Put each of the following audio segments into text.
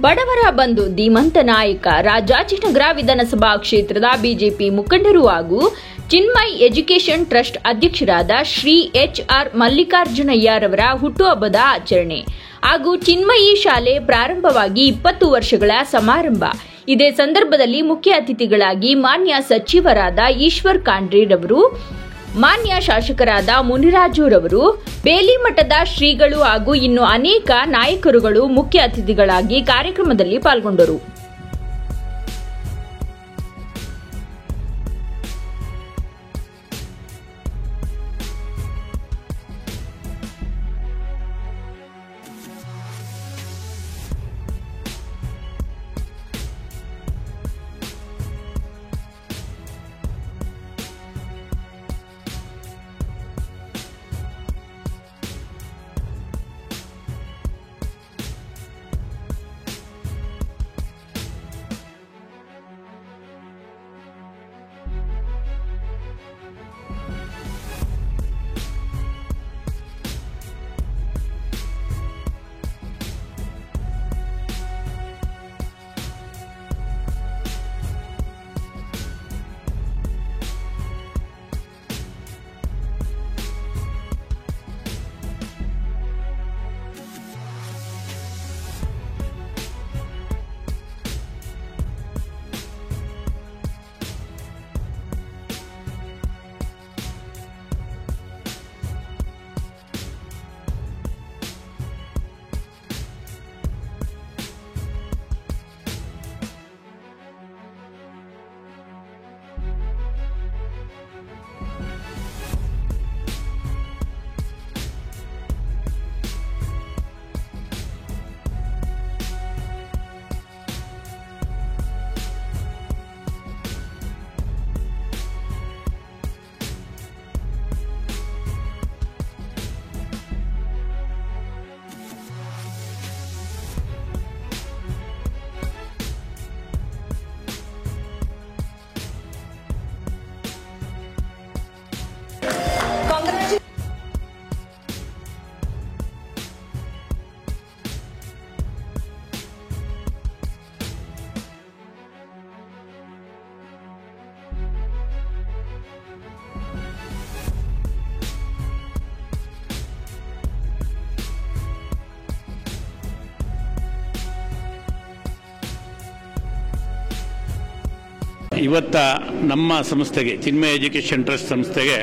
ಬಡವರ ಬಂಧು ಧೀಮಂತ ನಾಯಕ ರಾಜಾಜಿನಗರ ವಿಧಾನಸಭಾ ಕ್ಷೇತ್ರದ ಬಿಜೆಪಿ ಮುಖಂಡರು ಹಾಗೂ ಚಿನ್ಮಯ್ ಎಜುಕೇಷನ್ ಟ್ರಸ್ಟ್ ಅಧ್ಯಕ್ಷರಾದ ಶ್ರೀ ಎಚ್.ಆರ್. ಮಲ್ಲಿಕಾರ್ಜುನಯ್ಯರವರ ಹುಟ್ಟುಹಬ್ಬದ ಆಚರಣೆ ಹಾಗೂ ಚಿನ್ಮಯಿ ಶಾಲೆ ಪ್ರಾರಂಭವಾಗಿ 20 ವರ್ಷಗಳ ಸಮಾರಂಭ. ಇದೇ ಸಂದರ್ಭದಲ್ಲಿ ಮುಖ್ಯ ಅತಿಥಿಗಳಾಗಿ ಮಾನ್ಯ ಸಚಿವರಾದ ಈಶ್ವರ್ ಖಂಡ್ರೆರವರು, ಮಾನ್ಯ ಶಾಸಕರಾದ ಮುನಿರಾಜುರವರು, ಬೇಲಿಮಠದ ಶ್ರೀಗಳು ಹಾಗೂ ಇನ್ನು ಅನೇಕ ನಾಯಕರುಗಳು ಮುಖ್ಯ ಅತಿಥಿಗಳಾಗಿ ಕಾರ್ಯಕ್ರಮದಲ್ಲಿ ಪಾಲ್ಗೊಂಡರು. ಇವತ್ತ ನಮ್ಮ ಸಂಸ್ಥೆಗೆ ಚಿನ್ಮಯ ಎಜುಕೇಷನ್ ಟ್ರಸ್ಟ್ ಸಂಸ್ಥೆಗೆ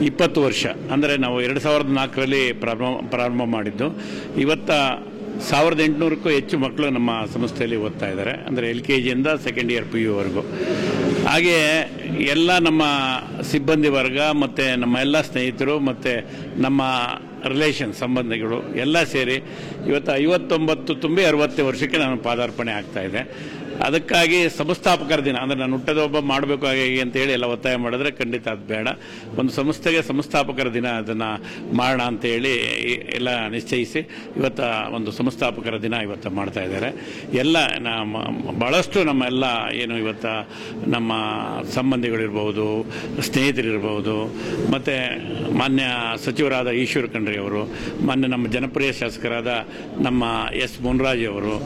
20 ವರ್ಷ, ಅಂದರೆ ನಾವು 2004ರಲ್ಲಿ ಪ್ರಾರಂಭ ಮಾಡಿದ್ದು. ಇವತ್ತ 1800ಕ್ಕೂ ಹೆಚ್ಚು ಮಕ್ಕಳು ನಮ್ಮ ಸಂಸ್ಥೆಯಲ್ಲಿ ಓದ್ತಾ ಇದ್ದಾರೆ, ಅಂದರೆ LKGಯಿಂದ ಸೆಕೆಂಡ್ ಇಯರ್ PU ಹಾಗೆ ಎಲ್ಲ ನಮ್ಮ ಸಿಬ್ಬಂದಿ ವರ್ಗ ಮತ್ತು ನಮ್ಮ ಎಲ್ಲ ಸ್ನೇಹಿತರು ಮತ್ತು ನಮ್ಮ ರಿಲೇಷನ್ ಸಂಬಂಧಿಗಳು ಎಲ್ಲ ಸೇರಿ ಇವತ್ತು 59 ತುಂಬಿ 60 ವರ್ಷಕ್ಕೆ ನಾನು ಪಾದಾರ್ಪಣೆ ಆಗ್ತಾ ಇದೆ. ಅದಕ್ಕಾಗಿ ಸಂಸ್ಥಾಪಕರ ದಿನ, ಅಂದರೆ ನಾನು ಹುಟ್ಟದ ಒಬ್ಬ ಮಾಡಬೇಕು ಹಾಗೆ ಅಂತೇಳಿ ಎಲ್ಲ ಒತ್ತಾಯ ಮಾಡಿದ್ರೆ ಖಂಡಿತ ಅದು ಬೇಡ. ಒಂದು ಸಂಸ್ಥೆಗೆ ಸಂಸ್ಥಾಪಕರ ದಿನ ಅದನ್ನು ಮಾಡೋಣ ಅಂತೇಳಿ ಎಲ್ಲ ನಿಶ್ಚಯಿಸಿ ಇವತ್ತ ಒಂದು ಸಂಸ್ಥಾಪಕರ ದಿನ ಇವತ್ತು ಮಾಡ್ತಾ ಇದ್ದಾರೆ. ಎಲ್ಲ ಭಾಳಷ್ಟು ನಮ್ಮ ಎಲ್ಲ ಏನು ಇವತ್ತ ನಮ್ಮ ಸಂಬಂಧಿಗಳಿರ್ಬೋದು, ಸ್ನೇಹಿತರಿರ್ಬೋದು, ಮತ್ತು ಮಾನ್ಯ ಸಚಿವರಾದ ಈಶ್ವರ್ ಖಂಡ್ರೆ ಅವರು, ಮಾನ್ಯ ನಮ್ಮ ಜನಪ್ರಿಯ ಶಾಸಕರಾದ ನಮ್ಮ ಎಸ್ ಮುನಿರಾಜ್ ಅವರು,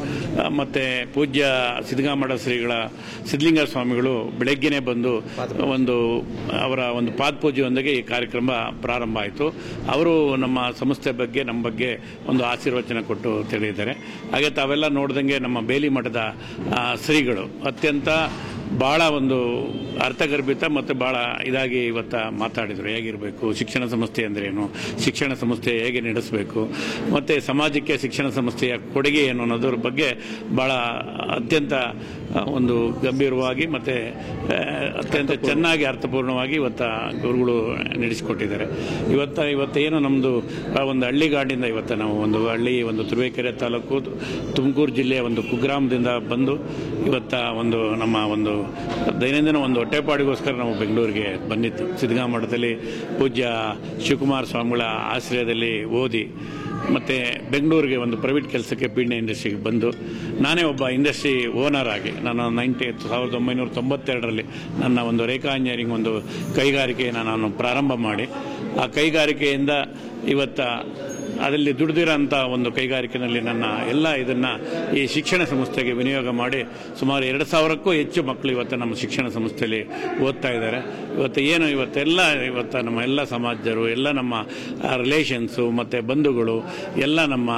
ಮತ್ತು ಪೂಜ್ಯ ಸಿದ್ಧಗಂಗಾ ಶ್ರೀಗಳ ಸಿದ್ಧಲಿಂಗ ಸ್ವಾಮಿಗಳು ಬೆಳಗ್ಗೆನೇ ಬಂದು ಅವರ ಒಂದು ಪಾದಪೂಜೆಯೊಂದಿಗೆ ಈ ಕಾರ್ಯಕ್ರಮ ಪ್ರಾರಂಭ ಆಯಿತು. ಅವರು ನಮ್ಮ ಸಂಸ್ಥೆ ಬಗ್ಗೆ, ನಮ್ಮ ಬಗ್ಗೆ ಒಂದು ಆಶೀರ್ವಚನ ಕೊಟ್ಟು ತಿಳಿದಿದ್ದಾರೆ. ಹಾಗೆ ತಾವೆಲ್ಲ ನೋಡ್ದಂಗೆ ನಮ್ಮ ಬೇಲಿಮಠದ ಶ್ರೀಗಳು ಅತ್ಯಂತ ಭಾಳ ಒಂದು ಅರ್ಥಗರ್ಭಿತ ಮತ್ತು ಭಾಳ ಇದಾಗಿ ಇವತ್ತ ಮಾತಾಡಿದರು. ಹೇಗಿರಬೇಕು, ಶಿಕ್ಷಣ ಸಂಸ್ಥೆ ಅಂದ್ರೇನು, ಶಿಕ್ಷಣ ಸಂಸ್ಥೆ ಹೇಗೆ ನಡೆಸಬೇಕು, ಮತ್ತು ಸಮಾಜಕ್ಕೆ ಶಿಕ್ಷಣ ಸಂಸ್ಥೆಯ ಕೊಡುಗೆ ಏನು ಅನ್ನೋದ್ರ ಬಗ್ಗೆ ಭಾಳ ಅತ್ಯಂತ ಒಂದು ಗಂಭೀರವಾಗಿ ಮತ್ತು ಅತ್ಯಂತ ಚೆನ್ನಾಗಿ ಅರ್ಥಪೂರ್ಣವಾಗಿ ಗುರುಗಳು ನಡೆಸಿಕೊಟ್ಟಿದ್ದಾರೆ. ಇವತ್ತೇನು ನಮ್ಮದು ಒಂದು ಹಳ್ಳಿಗಾಡಿಂದ ನಾವು ಒಂದು ತುರುವೇಕೆರೆ ತಾಲೂಕು ತುಮಕೂರು ಜಿಲ್ಲೆಯ ಒಂದು ಕುಗ್ರಾಮದಿಂದ ಬಂದು ನಮ್ಮ ದೈನಂದಿನ ಹೊಟ್ಟೆಪಾಡಿಗೋಸ್ಕರ ನಾವು ಬೆಂಗಳೂರಿಗೆ ಬಂದಿತ್ತು. ಸಿದ್ಧಗಂಗಾ ಮಠದಲ್ಲಿ ಪೂಜ್ಯ ಶಿವಕುಮಾರ ಸ್ವಾಮಿಗಳ ಆಶ್ರಯದಲ್ಲಿ ಓದಿ ಮತ್ತು ಬೆಂಗಳೂರಿಗೆ ಒಂದು ಪ್ರೈವೇಟ್ ಕೆಲಸಕ್ಕೆ ಪೀಣ್ಯ ಇಂಡಸ್ಟ್ರಿಗೆ ಬಂದು ನಾನೇ ಒಬ್ಬ ಇಂಡಸ್ಟ್ರಿ ಓನರ್ ಆಗಿ ನಾನು 1992ರಲ್ಲಿ ನನ್ನ ಒಂದು ರೇಖಾ ಇಂಜಿನಿಯರಿಂಗ್ ಒಂದು ಕೈಗಾರಿಕೆಯನ್ನು ನಾನು ಪ್ರಾರಂಭ ಮಾಡಿ ಆ ಕೈಗಾರಿಕೆಯಿಂದ ಅದರಲ್ಲಿ ದುಡಿದಿರೋಂಥ ಒಂದು ಕೈಗಾರಿಕೆಯಲ್ಲಿ ನನ್ನ ಎಲ್ಲ ಇದನ್ನು ಈ ಶಿಕ್ಷಣ ಸಂಸ್ಥೆಗೆ ವಿನಿಯೋಗ ಮಾಡಿ ಸುಮಾರು 2,000ಕ್ಕೂ ಹೆಚ್ಚು ಮಕ್ಕಳು ಇವತ್ತು ನಮ್ಮ ಶಿಕ್ಷಣ ಸಂಸ್ಥೆಯಲ್ಲಿ ಓದ್ತಾ ಇದ್ದಾರೆ. ಇವತ್ತು ನಮ್ಮ ಎಲ್ಲ ಸಮಾಜರು, ಎಲ್ಲ ನಮ್ಮ ರಿಲೇಷನ್ಸು ಮತ್ತು ಬಂಧುಗಳು, ಎಲ್ಲ ನಮ್ಮ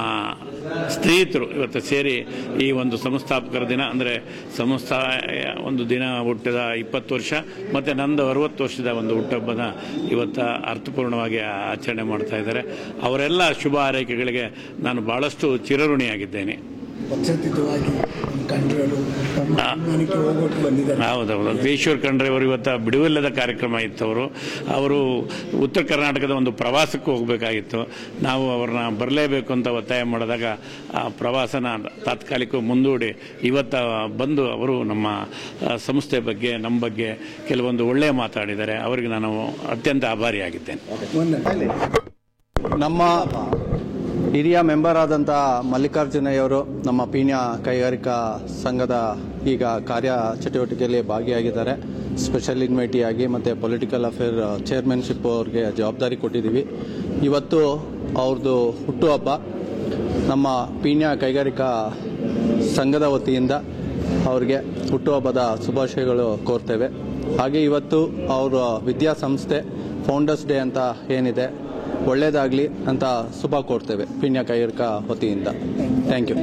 ಸ್ನೇಹಿತರು ಇವತ್ತು ಸೇರಿ ಈ ಒಂದು ಸಂಸ್ಥಾಪಕರ ದಿನ ಅಂದರೆ ಸಂಸ್ಥೆಯ ಒಂದು ದಿನ ಹುಟ್ಟಿದ 20 ವರ್ಷ ಮತ್ತು ನಂದು 60 ವರ್ಷದ ಒಂದು ಹುಟ್ಟುಹಬ್ಬನ ಇವತ್ತು ಅರ್ಥಪೂರ್ಣವಾಗಿ ಆಚರಣೆ ಮಾಡ್ತಾ ಇದ್ದಾರೆ. ಅವರೆಲ್ಲ ಶುಭ ಹಾರೈಕೆಗಳಿಗೆ ನಾನು ಬಹಳಷ್ಟು ಚಿರಋಣಿಯಾಗಿದ್ದೇನೆ. ಹೌದೌದು, ಈಶ್ವರ್ ಖಂಡ್ರೆ ಅವರು ಇವತ್ತು ಬಿಡುವಿಲ್ಲದ ಕಾರ್ಯಕ್ರಮ ಇತ್ತು. ಅವರು ಉತ್ತರ ಕರ್ನಾಟಕದ ಒಂದು ಪ್ರವಾಸಕ್ಕೂ ಹೋಗಬೇಕಾಗಿತ್ತು. ನಾವು ಅವ್ರನ್ನ ಬರಲೇಬೇಕು ಅಂತ ಒತ್ತಾಯ ಮಾಡಿದಾಗ ಆ ಪ್ರವಾಸನ ತಾತ್ಕಾಲಿಕ ಮುಂದೂಡಿ ಇವತ್ತು ಬಂದು ಅವರು ನಮ್ಮ ಸಂಸ್ಥೆ ಬಗ್ಗೆ, ನಮ್ಮ ಬಗ್ಗೆ ಕೆಲವೊಂದು ಒಳ್ಳೆಯ ಮಾತಾಡಿದ್ದಾರೆ. ಅವರಿಗೆ ನಾನು ಅತ್ಯಂತ ಆಭಾರಿಯಾಗಿದ್ದೇನೆ. ನಮ್ಮ ಹಿರಿಯ ಮೆಂಬರ್ ಆದಂಥ ಮಲ್ಲಿಕಾರ್ಜುನಯ್ಯವರು ನಮ್ಮ ಪೀಣ್ಯ ಕೈಗಾರಿಕಾ ಸಂಘದ ಈಗ ಕಾರ್ಯ ಚಟುವಟಿಕೆಯಲ್ಲಿ ಭಾಗಿಯಾಗಿದ್ದಾರೆ. ಸ್ಪೆಷಲ್ ಇನ್ವೈಟಿ ಆಗಿ ಮತ್ತು ಪೊಲಿಟಿಕಲ್ ಅಫೇರ್ ಚೇರ್ಮನ್ಶಿಪ್ ಅವ್ರಿಗೆ ಜವಾಬ್ದಾರಿ ಕೊಟ್ಟಿದ್ದೀವಿ. ಇವತ್ತು ಅವ್ರದ್ದು ಹುಟ್ಟುಹಬ್ಬ. ನಮ್ಮ ಪೀಣ್ಯ ಕೈಗಾರಿಕಾ ಸಂಘದ ವತಿಯಿಂದ ಅವ್ರಿಗೆ ಹುಟ್ಟುಹಬ್ಬದ ಶುಭಾಶಯಗಳು ಕೋರ್ತೇವೆ. ಹಾಗೆ ಇವತ್ತು ಅವರ ವಿದ್ಯಾಸಂಸ್ಥೆ ಫೌಂಡರ್ಸ್ ಡೇ ಅಂತ ಏನಿದೆ, ಒಳ್ಳೆಯದಾಗಲಿ ಅಂತ ಶುಭ ಕೋರ್ತೇವೆ ಪೀಣ್ಯ ಕೈಗಾರಿಕಾ ವತಿಯಿಂದ. Thank you.